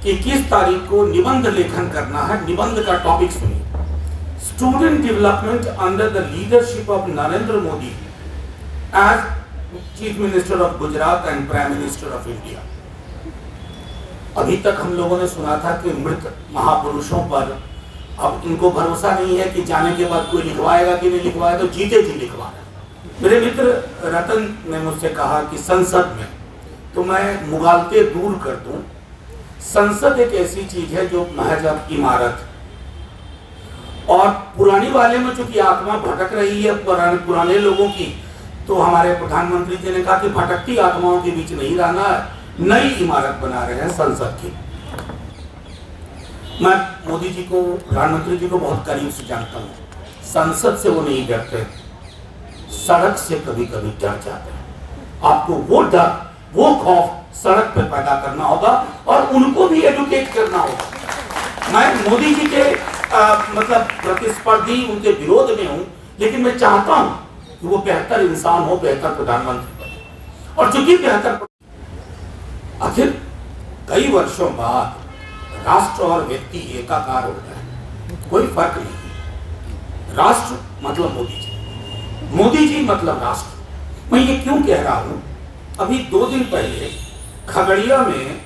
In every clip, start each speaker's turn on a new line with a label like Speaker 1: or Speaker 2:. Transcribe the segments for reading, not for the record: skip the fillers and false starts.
Speaker 1: 21 तारीख को निबंध लेखन करना है। निबंध का टॉपिक सुनिए, student development under the leadership of Narendra Modi as chief minister of Gujarat and prime minister of India. अभी तक हम लोगों ने सुना था कि मृत महापुरुषों पर अब इनको भरोसा नहीं है कि जाने के बाद कोई लिखवाएगा कि नहीं लिखवाएगा, तो जीते जी लिखवा रहे। मेरे मित्र रतन ने मुझसे कहा कि संसद में तो मैं मुगालते दूर कर दूं। संसद एक ऐसी चीज है जो महज अब इमारत, और पुरानी वाले में चूंकि आत्मा भटक रही है पुराने लोगों की, तो हमारे प्रधानमंत्री जी ने कहा कि भटकती आत्माओं के बीच नहीं रहना है, नई इमारत बना रहे हैं संसद की। मैं मोदी जी को, प्रधानमंत्री जी को बहुत करीब से जानता हूँ। संसद से वो नहीं डरते, सड़क से कभी कभी डर जाते हैं। आपको वो डर, वो खौफ सड़क पर पैदा करना होगा और उनको भी एडुकेट करना होगा। मैं मोदी जी के मतलब प्रतिस्पर्धी, उनके विरोध में हूं, लेकिन मैं चाहता हूं कि वो बेहतर इंसान हो, बेहतर प्रधानमंत्री बने। और चूंकि बेहतर, आखिर कई वर्षों बाद राष्ट्र और व्यक्ति एकाकार हो गए, कोई फर्क नहीं। राष्ट्र मतलब मोदी जी, मोदी जी मतलब राष्ट्र। मैं ये क्यों कह रहा हूं, अभी 2 दिन पहले खगड़िया में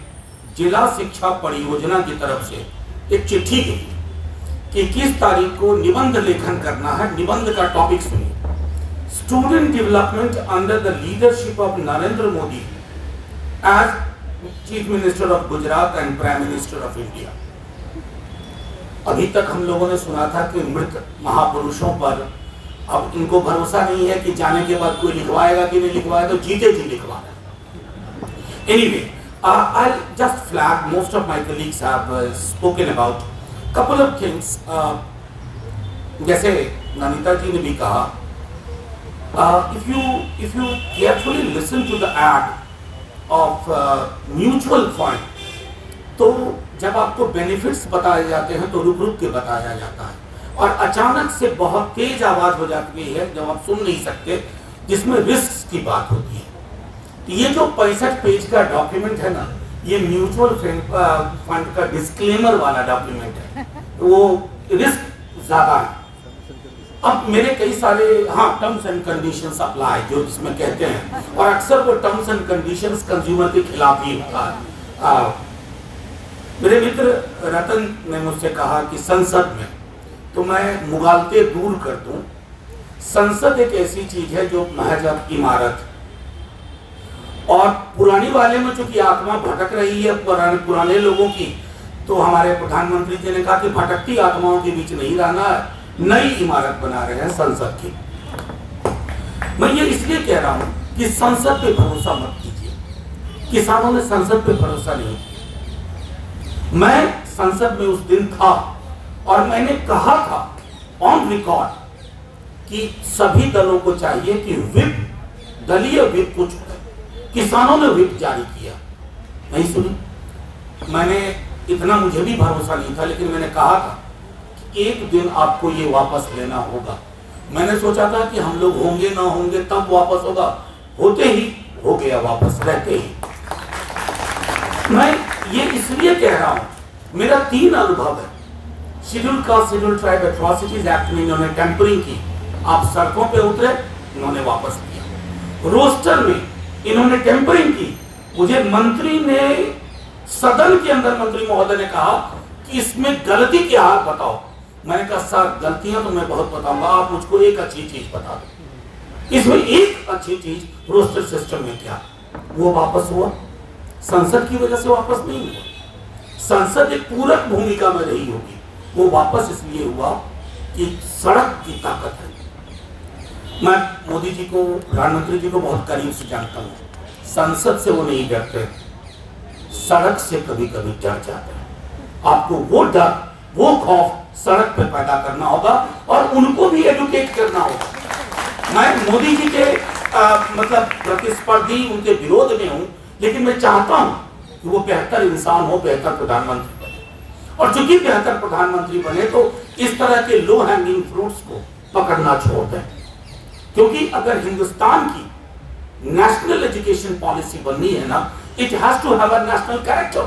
Speaker 1: जिला शिक्षा परियोजना की तरफ से एक चिट्ठी गई कि 21 तारीख को निबंध लेखन करना है। निबंध का टॉपिक सुनिए, student development under the leadership of Narendra Modi as chief minister of Gujarat and prime minister of India. अभी तक हम लोगों ने सुना था कि मृत महापुरुषों पर अब इनको भरोसा नहीं है कि जाने के बाद कोई लिखवाएगा कि नहीं लिखवाएगा, तो जीते जी लिखवा रहे। Anyway, I'll just flag, most of my colleagues have spoken about couple of things. जैसे नमिता जी ने भी कहा, if you carefully listen to the ad of mutual fund, तो जब आपको बेनिफिट्स बताए जाते हैं तो रुक रुक के बताया जाता है, और अचानक से बहुत तेज आवाज हो जाती है जब आप सुन नहीं सकते, जिसमें रिस्क की बात होती है। ये जो 65 पेज का डॉक्यूमेंट है ना, ये म्यूचुअल फंड का डिस्क्लेमर वाला डॉक्यूमेंट है, वो रिस्क ज्यादा है। अब मेरे कई सारे टर्म्स एंड कंडीशंस अप्लाई, जो जिसमें कहते हैं, और अक्सर वो टर्म्स एंड कंडीशंस कंज्यूमर के खिलाफ ही होता है। मेरे मित्र रतन ने मुझसे कहा कि संसद में तो मैं मुगालते दूर कर दूं। संसद एक ऐसी चीज है जो महज अब इमारत, और पुरानी वाले में चूंकि आत्मा भटक रही है पुराने लोगों की, तो हमारे प्रधानमंत्री जी ने कहा कि भटकती आत्माओं के बीच नहीं रहना है, नई इमारत बना रहे हैं संसद की। मैं ये इसलिए कह रहा हूं कि संसद पे भरोसा मत कीजिए। किसानों ने संसद पे भरोसा नहीं किया। मैं संसद में उस दिन था और मैंने कहा था ऑन रिकॉर्ड कि सभी दलों को चाहिए कि विप, दलीय विप को छोड़े। किसानों ने विप जारी किया, नहीं सुनी। मैंने इतना, मुझे भी भरोसा नहीं था, लेकिन मैंने कहा था कि एक दिन आपको ये वापस लेना होगा। मैंने सोचा था कि हम लोग होंगे ना होंगे तब वापस होगा, होते ही हो गया वापस, रहते ही। मैं ये इसलिए कह रहा हूं, मेरा 3 अनुभव है। Schedule caste schedule tribe atrocities act में इन्होंने टेम्परिंग की, आप सड़कों पे उतरे, इन्होंने वापस किया। रोस्टर में इन्होंने टेम्परिंग की, मुझे मंत्री ने, सदन के अंदर मंत्री महोदय ने कहा कि इसमें गलती क्या है बताओ। मैंने कहा सर, गलतियां तो मैं बहुत बताऊंगा, आप मुझको एक अच्छी चीज बता दो। इसमें एक अच्छी चीज रोस्टर सिस्टम में क्या, वो वापस हुआ। संसद की वजह से वापस नहीं हुआ, संसद एक पूरक भूमिका में रही होगी। वो वापस इसलिए हुआ कि सड़क की ताकत है। मैं मोदी जी को, प्रधानमंत्री जी को बहुत करीब से जानता हूँ। संसद से वो नहीं डरते, सड़क से कभी कभी डर जाते हैं। आपको वो डर, वो खौफ सड़क पर पैदा करना होगा और उनको भी एडुकेट करना होगा। मैं मोदी जी के मतलब प्रतिस्पर्धी, उनके विरोध में हूं, लेकिन मैं चाहता हूं कि वो बेहतर इंसान हो, बेहतर प्रधानमंत्री बने। और चूंकि बेहतर प्रधानमंत्री बने तो इस तरह के लो हैंगिंग फ्रूट्स को पकड़ना छोड़ दें, क्योंकि अगर हिंदुस्तान की नेशनल एजुकेशन पॉलिसी बननी है ना, it has to have a national character.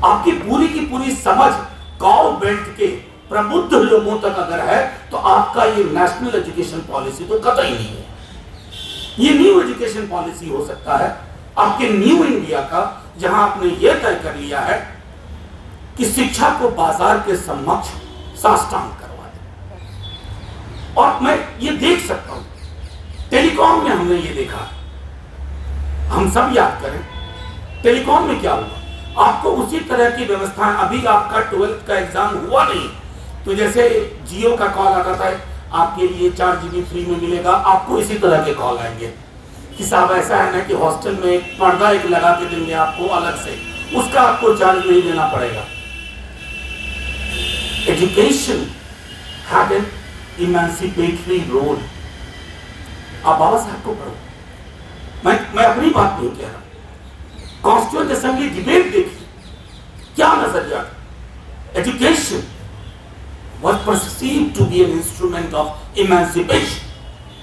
Speaker 1: आपकी पूरी की पूरी समझ काउ बेल्ट के प्रबुद्ध लोगों तक अगर है तो आपका ये नेशनल एजुकेशन पॉलिसी तो कतई नहीं है। ये न्यू एजुकेशन पॉलिसी हो सकता है आपके न्यू इंडिया का, जहां आपने ये तय कर लिया है कि शिक्षा को बाजार के समक्ष साष्टांग करवा दे। और मैं ये देख सकता हूं, टेलीकॉम में हमने ये देखा, हम सब याद करें टेलीकॉम में क्या हुआ। आपको उसी तरह की व्यवस्थाएं, अभी आपका 12th का एग्जाम हुआ नहीं तो जैसे जियो का कॉल आता था आपके लिए 4 GB फ्री में मिलेगा, आपको इसी तरह के कॉल आएंगे कि साहब ऐसा है ना कि हॉस्टल में एक पर्दा एक लगा के देंगे आपको अलग से, उसका आपको चार्ज नहीं देना पड़ेगा। Education had an emancipatory role. आप बाबा साहब को पढ़ो, मैं अपनी बात नहीं कह रहा। कॉन्स्टिट्यूएंट असेंबली डिबेट देखिए, क्या नजरिया। Education was perceived to be an instrument of emancipation।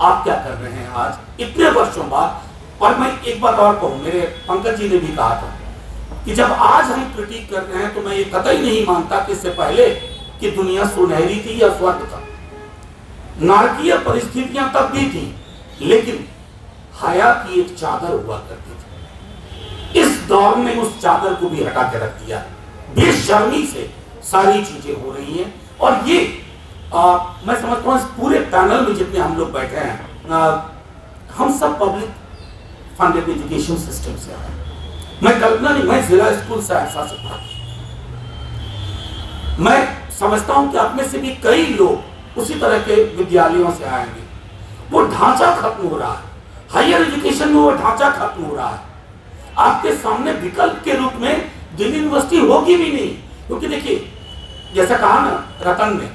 Speaker 1: आप क्या कर रहे हैं आज इतने वर्षों बाद। और मैं एक बात और कहूं, मेरे पंकज जी ने भी कहा था कि जब आज हम क्रिटिक कर रहे हैं तो मैं ये कतई नहीं मानता कि इससे पहले कि दुनिया सुनहरी थी या स्वर्ग था। नारकीय परिस्थितियां तब भी थी, लेकिन हया की एक चादर हुआ करती थी। इस दौर में उस चादर को भी हटा के रख दिया। बेशर्मी से सारी चीजें हो रही हैं। और ये मैं समझता हूँ पूरे पैनल में जितने हम लोग बैठे हैं, हम सब पब्लिक फंडेड एजुकेशन सिस्टम से आए। मैं कल्पना नहीं, मैं जिला स्कूल से ऐसा से पढ़ा। मैं समझता हूं कि आप में से भी कई लोग उसी तरह के विद्यालयों से आएंगे। वो ढांचा खत्म हो रहा है, हायर एजुकेशन में वो ढांचा खत्म हो रहा है। आपके सामने विकल्प के रूप में दिल्ली यूनिवर्सिटी होगी भी नहीं, क्योंकि देखिए जैसा कहा ना रतन ने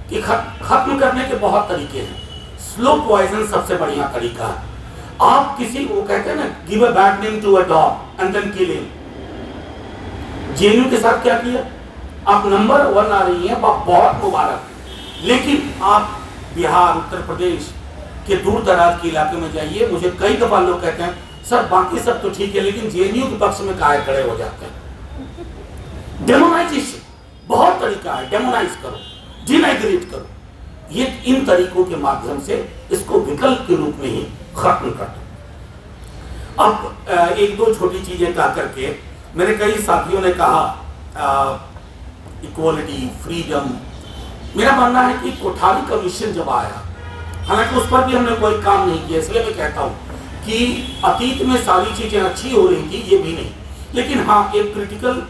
Speaker 1: कि खत्म करने के बहुत तरीके हैं। स्लो पॉइजन सबसे बढ़िया तरीका है। आप किसी को कहते हैं ना, give a bad name to a dog and then kill him. JNU के साथ क्या किया? आप नंबर 1 आ रही हैं, बहुत मुबारक। लेकिन आप बिहार, उत्तर प्रदेश के दूर दराज के इलाके में जाइए, मुझे कई दफा लोग कहते हैं सर बाकी सब तो ठीक है लेकिन जेएनयू के पक्ष में काहे खड़े हो जाते हैं। डेमोनाइजेशन बहुत तरीका है, डेमोनाइज करो, डिनाइग्रेट करो। ये इन तरीकों के माध्यम से इसको विकल्प के रूप में ही खत्म कर दो। अब एक दो छोटी चीजें कह करके मेरे कई साथियों ने कहा इक्वालिटी, फ्रीडम। मेरा मानना है कि कोठारी कमीशन जब आया, हालांकि उस पर भी हमने कोई काम नहीं किया, इसलिए मैं कहता हूं कि अतीत में सारी चीजें अच्छी हो रही थी, ये भी नहीं, लेकिन हाँ एक क्रिटिकल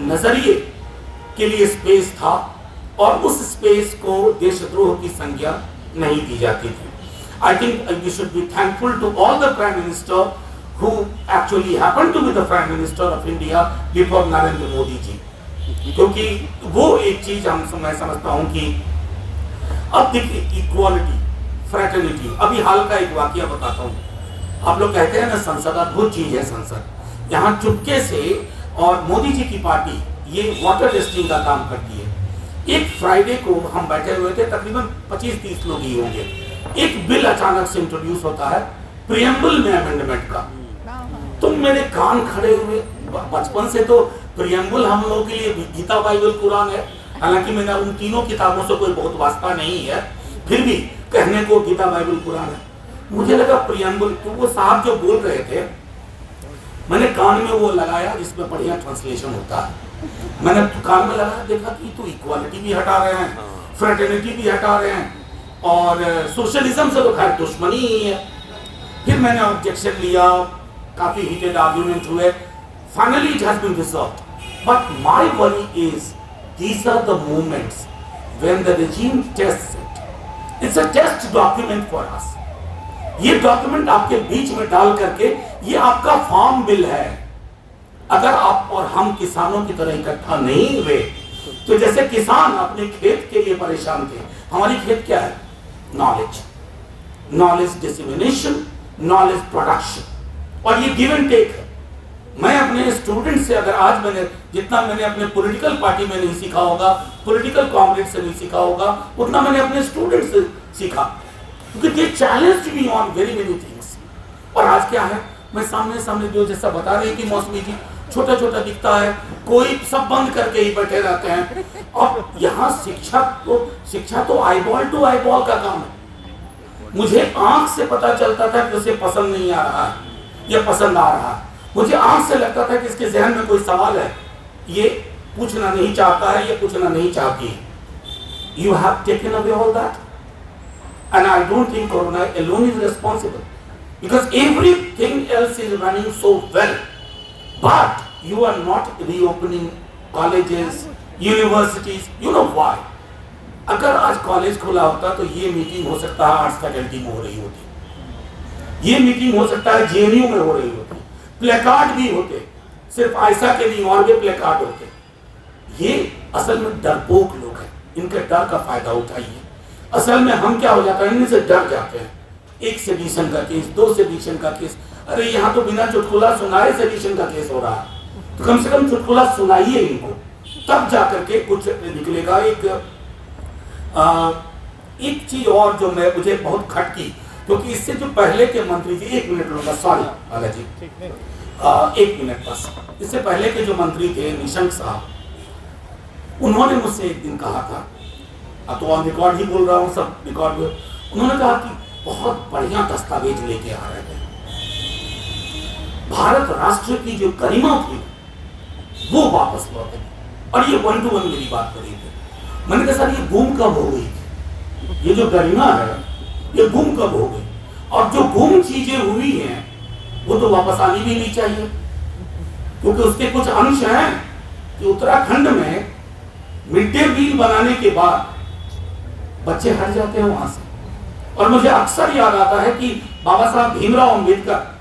Speaker 1: नजरिए के लिए स्पेस था और उस स्पेस को देशद्रोह की संज्ञा नहीं दी जाती थी। I think we should be thankful to all the Prime Minister who actually happened to be the Prime Minister of India before Narendra Modi ji, क्योंकि वो एक चीज मैं समझता हूं कि अब देखिए इक्वालिटी, फ्रेटर्निटी। अभी हाल का एक वाकया बताता हूं। आप लोग कहते हैं ना संसद अद्भुत चीज है, संसद यहाँ चुपके से, और मोदी जी की पार्टी ये वाटर टेस्टिंग का काम करती है। एक फ्राइडे को हम बैठे हुए थे, तकरीबन 25-30 लोग ही होंगे। एक बिल अचानक से इंट्रोड्यूस होता है प्रियम्बल में अमेंडमेंट का। तो मेरे कान खड़े हुए। बचपन से तो प्रियम्बल हम लोगों के लिए गीता, बाइबल, कुरान है। हालांकि मैंने उन तीनों किताबों से कोई बहुत वास्ता नहीं है, फिर भी कहने को गीता, बाइबल, कुरान है। मुझे लगा प्रियम्बल, तो वो साहब जो बोल रहे थे, मैंने कान में वो लगाया जिसमें बढ़िया ट्रांसलेशन होता है। मैंने कान में लगाया, देखा कि तो इक्वालिटी भी हटा रहे हैं, फ्रेटर्निटी भी हटा रहे हैं, और सोशलिज्म से तो खैर दुश्मनी ही है। फिर मैंने ऑब्जेक्शन लिया, काफी हीटेड आर्गुमेंट हुए। Finally it has been resolved, but my worry is these are the moments when the regime tests it. It's a test document for us. ये डॉक्यूमेंट आपके बीच में डाल करके, ये आपका फार्म बिल है। अगर आप और हम किसानों की तरह इकट्ठा नहीं हुए, तो जैसे किसान अपने खेत के लिए परेशान थे, हमारी खेत क्या है? Knowledge, knowledge dissemination, knowledge production, और ये गिव एंड टेक है। मैं अपने स्टूडेंट से, अगर आज जितना मैंने अपने पॉलिटिकल पार्टी में नहीं सीखा होगा, पॉलिटिकल कॉमरेड से नहीं सीखा होगा, उतना मैंने अपने स्टूडेंट से सीखा, क्योंकि they challenged me on very many things. और आज क्या है, मैं सामने जो जैसा बता रही थी मौसमी जी, छोटा छोटा दिखता है, कोई सब बंद करके ही बैठे रहते हैं। अब यहाँ शिक्षा तो आईबॉल टू आईबॉल का काम है। मुझे आंख से पता चलता था कि उसे पसंद नहीं आ रहा है या पसंद आ रहा है। मुझे आंख से लगता था कि इसके जहन में कोई सवाल है, ये पूछना नहीं चाहता है, ये पूछना नहीं चाहती है। You have taken away all that, and I don't think Corona alone is responsible, because everything else is running so well, but you are not reopening colleges, universities. You know why? अगर आज college खुला होता तो ये meeting हो सकता है arts faculty में हो रही होती, ये मीटिंग हो सकता है जेएनयू में हो रही होती, प्लेकार्ड भी होते, सिर्फ आयसा के नहीं और भी प्लेकार्ड होते। ये असल में डरपोक लोग हैं, इनके डर का फायदा उठाइए। असल में हम क्या हो जाता है, इनसे डर जाते हैं। एक सेडिशन का केस, 2 सेडिशन का केस, अरे यहाँ तो बिना चुटकुला सुनाए सेडिशन का केस हो रहा है, तो कम से कम चुटकुला सुनाइए इनको, तब जाकर के कुछ निकलेगा। एक चीज और जो मुझे बहुत खटकी, क्योंकि इससे जो पहले के मंत्री थे, 1 मिनट लूंगा, सॉरी आला जी, 1 मिनट बस। इससे पहले के जो मंत्री थे निशंक साहब, उन्होंने मुझसे एक दिन कहा था, तो ऑन रिकॉर्ड ही बोल रहा हूँ, सब रिकॉर्ड में, उन्होंने कहा कि बहुत बढ़िया दस्तावेज लेके आ रहे थे, भारत राष्ट्र की जो गरिमा थी वो वापस लौटे। और ये 1 to 1 मेरी बात करी थी। मैंने कहा सर ये गुम कब हो गई थी, ये जो गरिमा है ये गुम कब हो गई, और जो गुम चीजें हुई हैं वो तो वापस आनी भी नहीं चाहिए, क्योंकि उसके कुछ अंश हैं कि उत्तराखंड में मिड डे मील बनाने के बाद बच्चे हट जाते हैं वहां से। और मुझे अक्सर याद आता है कि बाबा साहब भीमराव अंबेडकर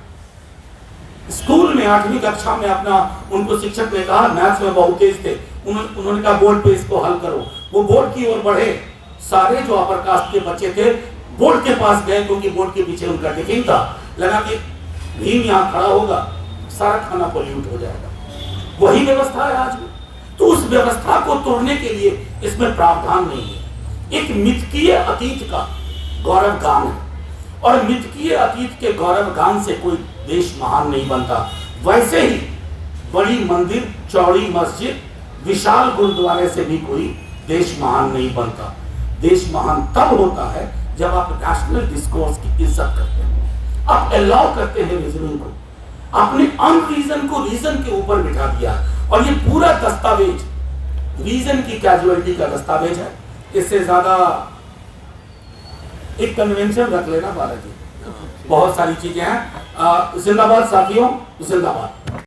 Speaker 1: स्कूल में 8वीं कक्षा में अपना, उनको शिक्षक ने कहा, मैथ्स में बहुत तेज थे, उन्होंने कहा बोर्ड पे इसको हल करो। वो बोर्ड की ओर बढ़े, सारे जो अपर कास्ट के बच्चे थे बोर्ड के पास गए, क्योंकि बोर्ड के पीछे उनका टिफिन था। लगा कि भीम यहाँ खड़ा होगा, सारा खाना पोल्यूट हो जाएगा। वही व्यवस्था है आज भी। तो उस व्यवस्था को तोड़ने के लिए इसमें प्रावधान नहीं है। एक मिथकीय अतीत का गौरव गान है, और मिथकीय अतीत के गौरव गान से कोई देश महान नहीं बनता। वैसे ही बड़ी मंदिर, चौड़ी मस्जिद, विशाल गुरुद्वारे से भी कोई देश महान नहीं बनता। देश महान तब होता है जब आप नेशनल डिस्कोर्स की इज्जत करते हैं, आप अलाउ करते हैं रीजनिंग को। आपने अनरीजन को रीजन के ऊपर बिठा दिया, और ये पूरा दस्तावेज रीजन की कैजुअलिटी का दस्तावेज है। इससे ज्यादा एक कन्वेंशन रख लेना बालाजी, बहुत सारी चीजें हैं। जिंदाबाद साथियों, जिंदाबाद।